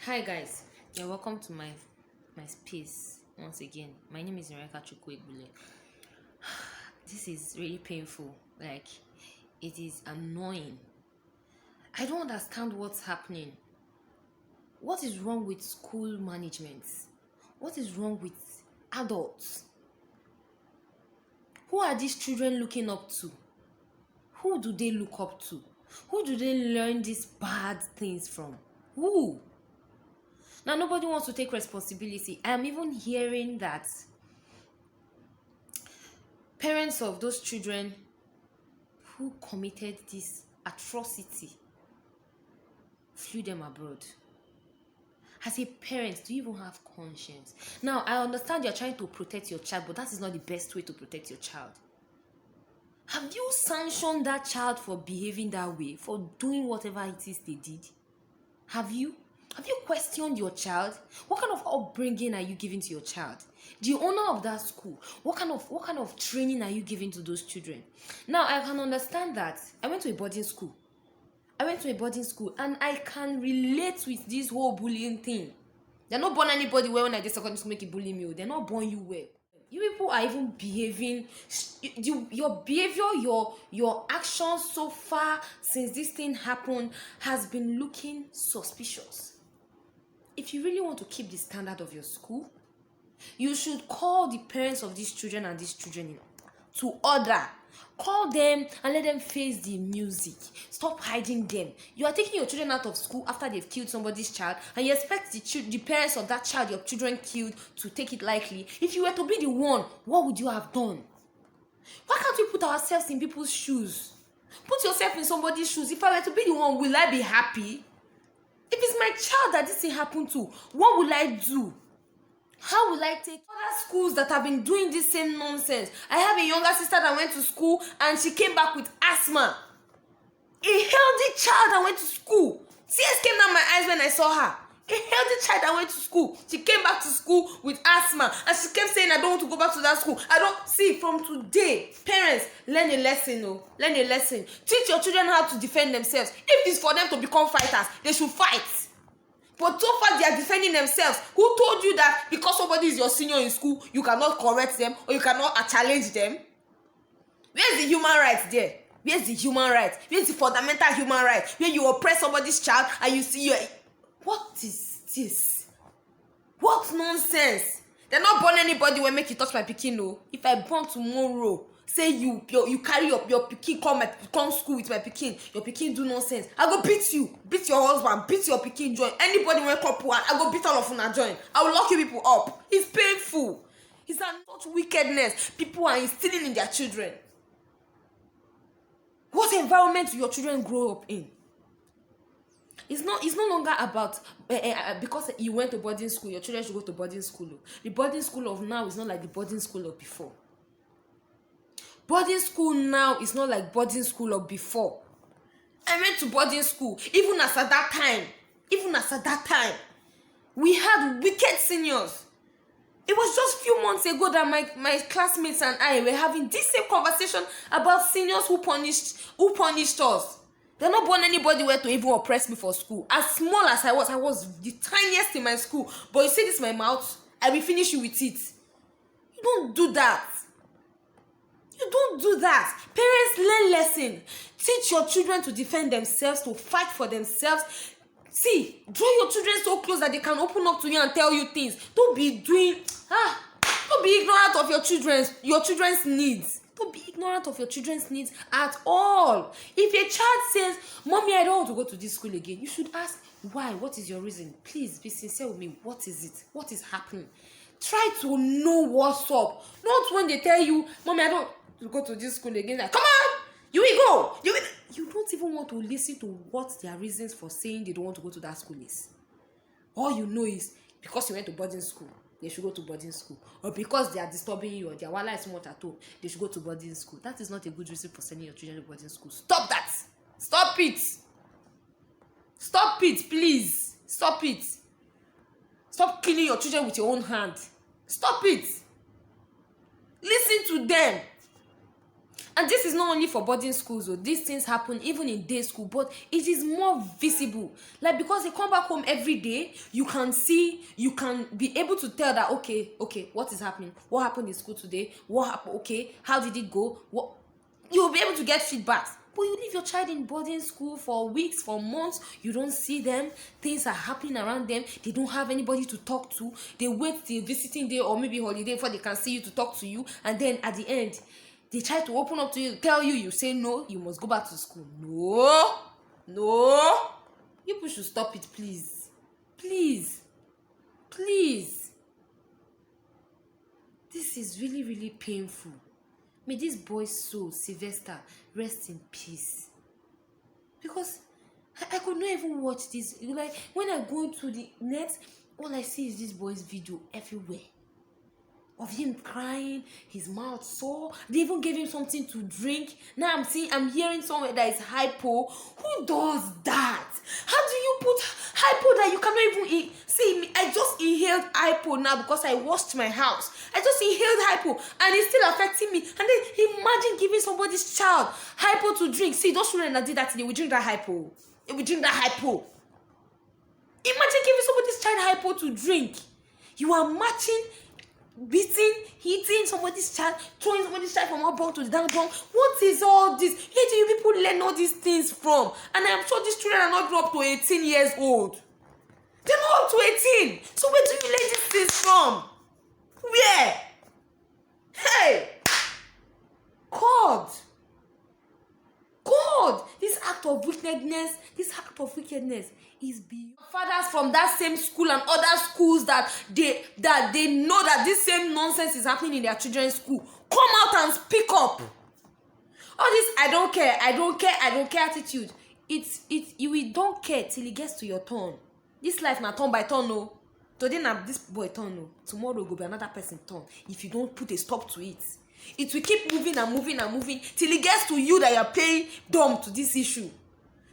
Hi guys, you're welcome to my space once again. My name is Nreka Chukwuegbule. This is really painful. Like, it is annoying. I don't understand what's happening. What is wrong with school management? What is wrong with adults? Who are these children looking up to? Who do they look up to? Who do they learn these bad things from? Who? Now, nobody wants to take responsibility. I am even hearing that parents of those children who committed this atrocity flew them abroad. As a parent, do you even have conscience? Now, I understand you're trying to protect your child, but that is not the best way to protect your child. Have you sanctioned that child for behaving that way, for doing whatever it is they did? Have you? Have you questioned your child? What kind of upbringing are you giving to your child? The owner of that school, what kind of training are you giving to those children? Now, I can understand that. I went to a boarding school and I can relate with this whole bullying thing. They're not born anybody well when I did secondary school make you bully me. They're not born you well. You people are even behaving, your behavior, your actions so far since this thing happened has been looking suspicious. If you really want to keep the standard of your school, you should call the parents of these children and these children to order. Call them and let them face the music. Stop hiding them. You are taking your children out of school after they've killed somebody's child, and you expect the parents of that child your children killed to take it lightly. If you were to be the one, what would you have done? Why can't we put ourselves in people's shoes? Put yourself in somebody's shoes. If I were to be the one, will I be happy? If it's my child that this thing happened to, what will I do? How will I take other schools that have been doing this same nonsense? I have a younger sister that went to school and she came back with asthma. A healthy child that went to school. Tears came down my eyes when I saw her. A healthy child that went to school. She came back to school with asthma and she kept saying, I don't want to go back to that school. I don't see from today. Parents, learn a lesson. Learn a lesson. Teach your children how to defend themselves. If it's for them to become fighters, they should fight. But so far they are defending themselves. Who told you that because somebody is your senior in school, you cannot correct them or you cannot challenge them? Where's the human rights there? Where's the human rights? Where's the fundamental human rights? Where you oppress somebody's child and you see your... What is this? What nonsense? They're not born anybody when make you touch my pikin, no. If I born tomorrow, say you carry your pikin come school with my pikin, your pikin do nonsense, I go beat you, beat your husband, beat your pikin join. Anybody when come poor, I go beat all of una join. I will lock you people up. It's painful. It's such wickedness people are instilling in their children. What environment do your children grow up in? It's no longer about because you went to boarding school, your children should go to boarding school. The boarding school of now is not like the boarding school of before. Boarding school now is not like boarding school of before. I went to boarding school. Even as at that time, we had wicked seniors. It was just a few months ago that my classmates and I were having this same conversation about seniors who punished us. They're not born anybody where to even oppress me for school. As small as I was the tiniest in my school. But you see this my mouth, I will finish you with it. You don't do that. You don't do that. Parents, learn lesson. Teach your children to defend themselves, to fight for themselves. See, draw your children so close that they can open up to you and tell you things. Don't be ignorant of your children's needs. Don't be ignorant of your children's needs at all. If a child says, Mommy, I don't want to go to this school again, you should ask, why? What is your reason? Please be sincere with me. What is it? What is happening? Try to know what's up. Not when they tell you, Mommy, I don't want to go to this school again. Like, come on, you will go. You don't even want to listen to what their reasons for saying they don't want to go to that school is. All you know is because you went to boarding school, they should go to boarding school. Or because they are disturbing you or their wala is not at home, they should go to boarding school. That is not a good reason for sending your children to boarding school. Stop that. Stop it. Stop it, please. Stop it. Stop killing your children with your own hand. Stop it. Listen to them. And this is not only for boarding schools, oh, these things happen even in day school, but it is more visible. Like, because they come back home every day, you can see, you can be able to tell that, okay, what is happening? What happened in school today? What happened? Okay, how did it go? What? You'll be able to get feedback. But you leave your child in boarding school for weeks, for months, you don't see them, things are happening around them, they don't have anybody to talk to, they wait till visiting day or maybe holiday before they can see you to talk to you, and then at the end, they try to open up to you, tell you, you say no, you must go back to school. No. People should stop it, please. Please. This is really, really painful. May this boy's soul, Sylvester, rest in peace. Because I could not even watch this. Like, when I go into the net, all I see is this boy's video everywhere. Of him crying, his mouth sore. They even gave him something to drink. Now I'm hearing somewhere that is hypo. Who does that? How do you put hypo that you cannot even eat? See, me, I just inhaled hypo now because I washed my house. I just inhaled hypo and it's still affecting me. And then imagine giving somebody's child hypo to drink. See, those children that did that, they will drink that hypo. They will drink that hypo. Imagine giving somebody's child hypo to drink. You are matching, beating, hitting somebody's child, throwing somebody's child from up bunk to the down bunk. What is all this? Where do you people learn all these things from? And I'm sure these children are not grown up to 18 years old. They're not up to 18. So where do you learn these things from? Where? Hey! God! This act of wickedness is beyond. Fathers from that same school and other schools that they know that this same nonsense is happening in their children's school, come out and speak up. All this I don't care attitude, you don't care till it gets to your turn. This life na turn by turn, no. Today na this boy turn, no. Tomorrow go be another person turn. If you don't put a stop to it, it will keep moving till it gets to you that you're playing dumb to this issue.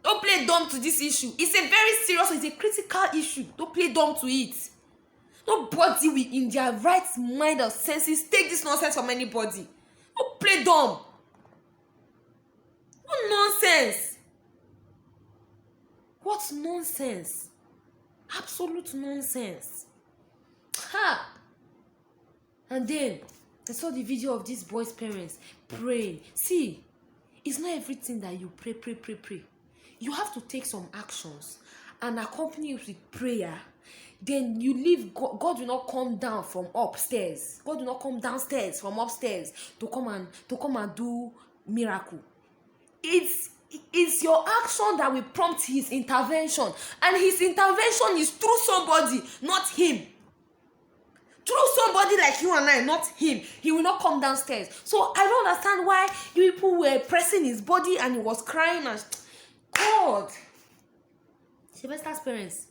Don't play dumb to this issue. It's a very serious, it's a critical issue. Don't play dumb to it. Nobody will, in their right mind or senses, take this nonsense from anybody. Don't play dumb. What nonsense? What nonsense? Absolute nonsense. Ha! And then I saw the video of this boy's parents praying. See, it's not everything that you pray. You have to take some actions and accompany it with prayer. Then you leave. God will not come down from upstairs. God will not come downstairs from upstairs to come and do miracle. It's your action that will prompt his intervention, and his intervention is through somebody, not him. Through somebody like you and I, not him. He will not come downstairs. So I don't understand why you people were pressing his body and he was crying and God. Sylvester's parents,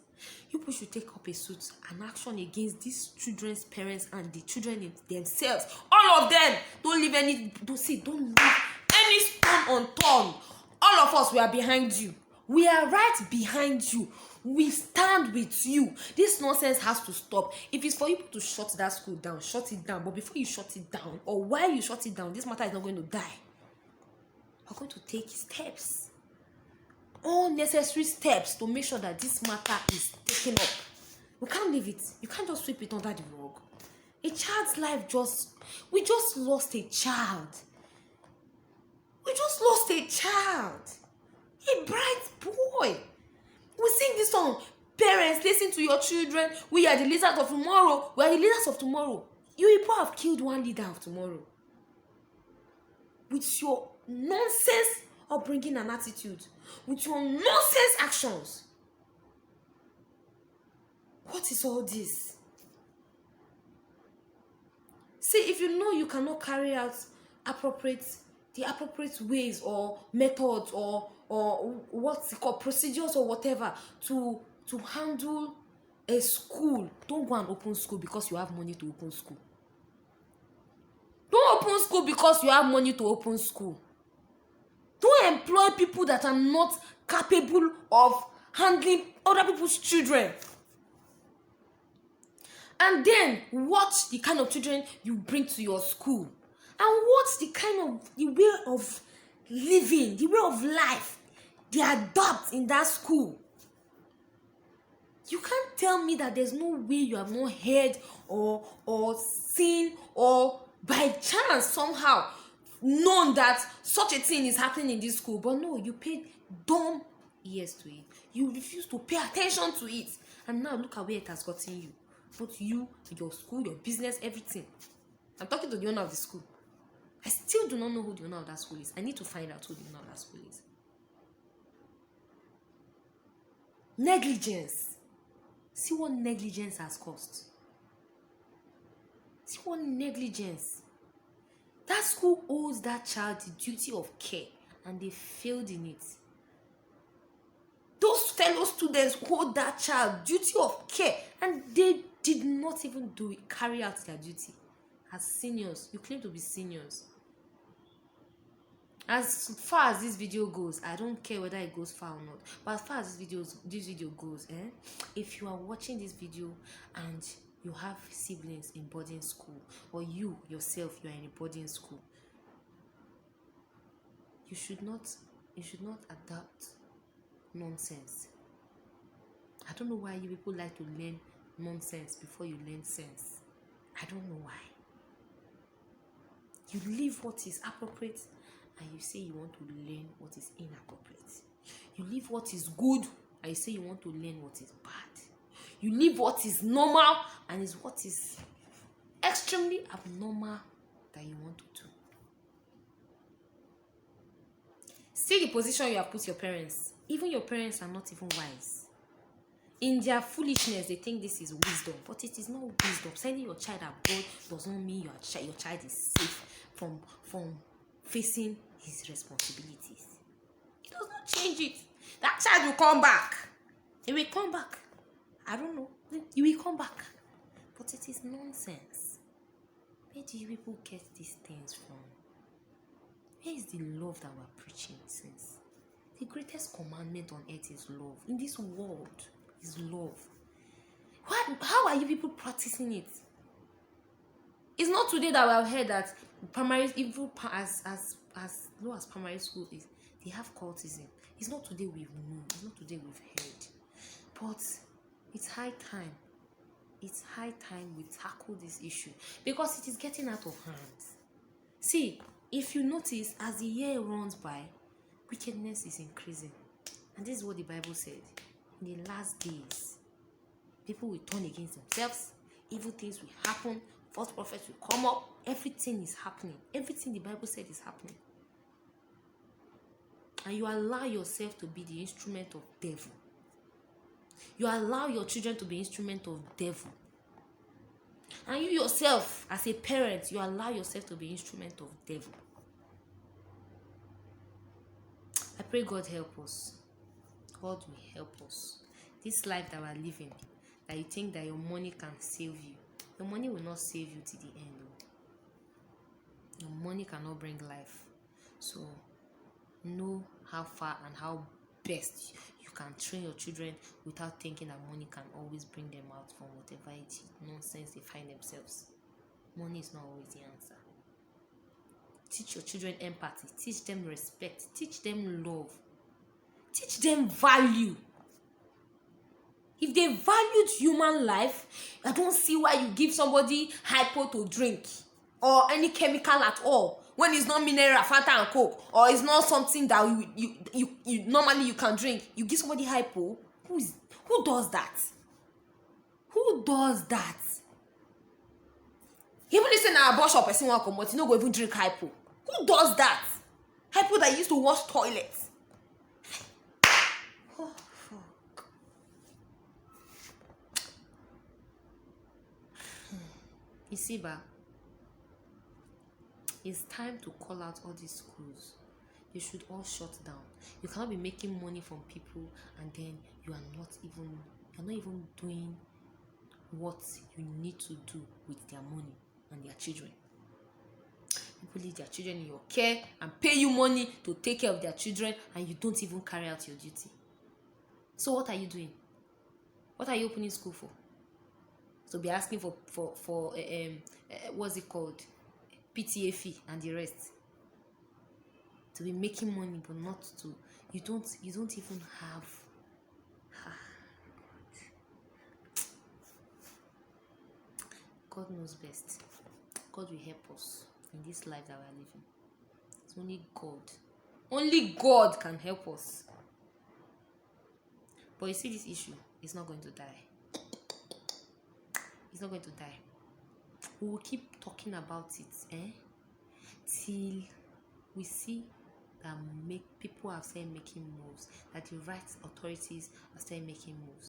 you people should take up a suit and action against these children's parents and the children themselves. All of them. Don't leave any stone unturned. All of us, we are behind you. We are right behind you. We stand with you. This nonsense has to stop. If it's for you to shut that school down, shut it down. But before you shut it down, or while you shut it down, this matter is not going to die. We're going to take steps. All necessary steps to make sure that this matter is taken up. We can't leave it. You can't just sweep it under the rug. A child's life we just lost a child. We just lost a child. A bright boy. We sing this song. Parents, listen to your children. We are the leaders of tomorrow. We are the leaders of tomorrow. You people have killed one leader of tomorrow. With your nonsense upbringing and attitude. With your nonsense actions. What is all this? See, if you know you cannot carry out the appropriate ways or methods or what's it called, procedures or whatever to handle a school, don't go and open school because you have money to open school. Don't open school because you have money to open school. Don't employ people that are not capable of handling other people's children. And then watch the kind of children you bring to your school. And what's the way of living, the way of life they adopt in that school? You can't tell me that there's no way you have not heard or seen or by chance somehow known that such a thing is happening in this school. But no, you paid dumb ears to it. You refuse to pay attention to it. And now look at where it has gotten you. Both you, your school, your business, everything. I'm talking to the owner of the school. I still do not know who the owner of that school is. I need to find out who the owner of that school is. Negligence. See what negligence has cost. See what negligence. That school owes that child the duty of care, and they failed in it. Those fellow students owed that child duty of care, and they did not even carry out their duty. As seniors, you claim to be seniors. As far as this video goes, I don't care whether it goes far or not, but as far as this video goes, if you are watching this video and you have siblings in boarding school, or you yourself, you are in a boarding school, you should not adapt nonsense. I don't know why you people like to learn nonsense before you learn sense. I don't know why. You leave what is appropriate and you say you want to learn what is inappropriate. You leave what is good and you say you want to learn what is bad. You leave what is normal and is what is extremely abnormal that you want to do. See the position you have put your parents. Even your parents are not even wise. In their foolishness, they think this is wisdom, but it is not wisdom. Sending your child abroad does not mean your child is safe from facing his responsibilities. It does not change it. That child will come back. He will come back. I don't know. He will come back. But it is nonsense. Where do you people get these things from? Where is the love that we're preaching since? The greatest commandment on earth is love. In this world is love. How are you people practicing it? It's not today that we have heard that primary, even as low as primary school is, they have cultism. It's not today we've known. It's not today we've heard. But it's high time. It's high time we tackle this issue because it is getting out of hand. See, if you notice, as the year runs by, wickedness is increasing. And this is what the Bible said. In the last days, people will turn against themselves. Evil things will happen. False prophets will come up. Everything is happening. Everything the Bible said is happening. And you allow yourself to be the instrument of devil. You allow your children to be instrument of devil. And you yourself, as a parent, you allow yourself to be instrument of devil. I pray God help us. God will help us. This life that we're living, that you think that your money can save you. Your money will not save you to the end. Your money cannot bring life. So, know how far and how best you can train your children without thinking that money can always bring them out from whatever it is nonsense they find themselves. Money is not always the answer. Teach your children empathy. Teach them respect. Teach them love. Teach them value. If they valued human life, I don't see why you give somebody hypo to drink or any chemical at all when it's not mineral, Fanta and Coke, or it's not something that you normally you can drink. You give somebody hypo. Who does that? Who does that? Even listen to a brush up person want come, but you no go even drink hypo. Who does that? Hypo that used to wash toilets. Oh, fuck. You see, ba, it's time to call out all these schools. You should all shut down. You cannot be making money from people and then you're not even doing what you need to do with their money and their children. People leave their children in your care and pay you money to take care of their children, and you don't even carry out your duty. So what are you doing? What are you opening school for? So be asking for what's it called? PTA fee and the rest. To be making money, but not to, you don't even have. God knows best. God will help us in this life that we are living. It's only God. Only God can help us. But you see, this issue is not going to die. It's not going to die. We will keep talking about it, till we see that people have started making moves, that the rights authorities are started making moves.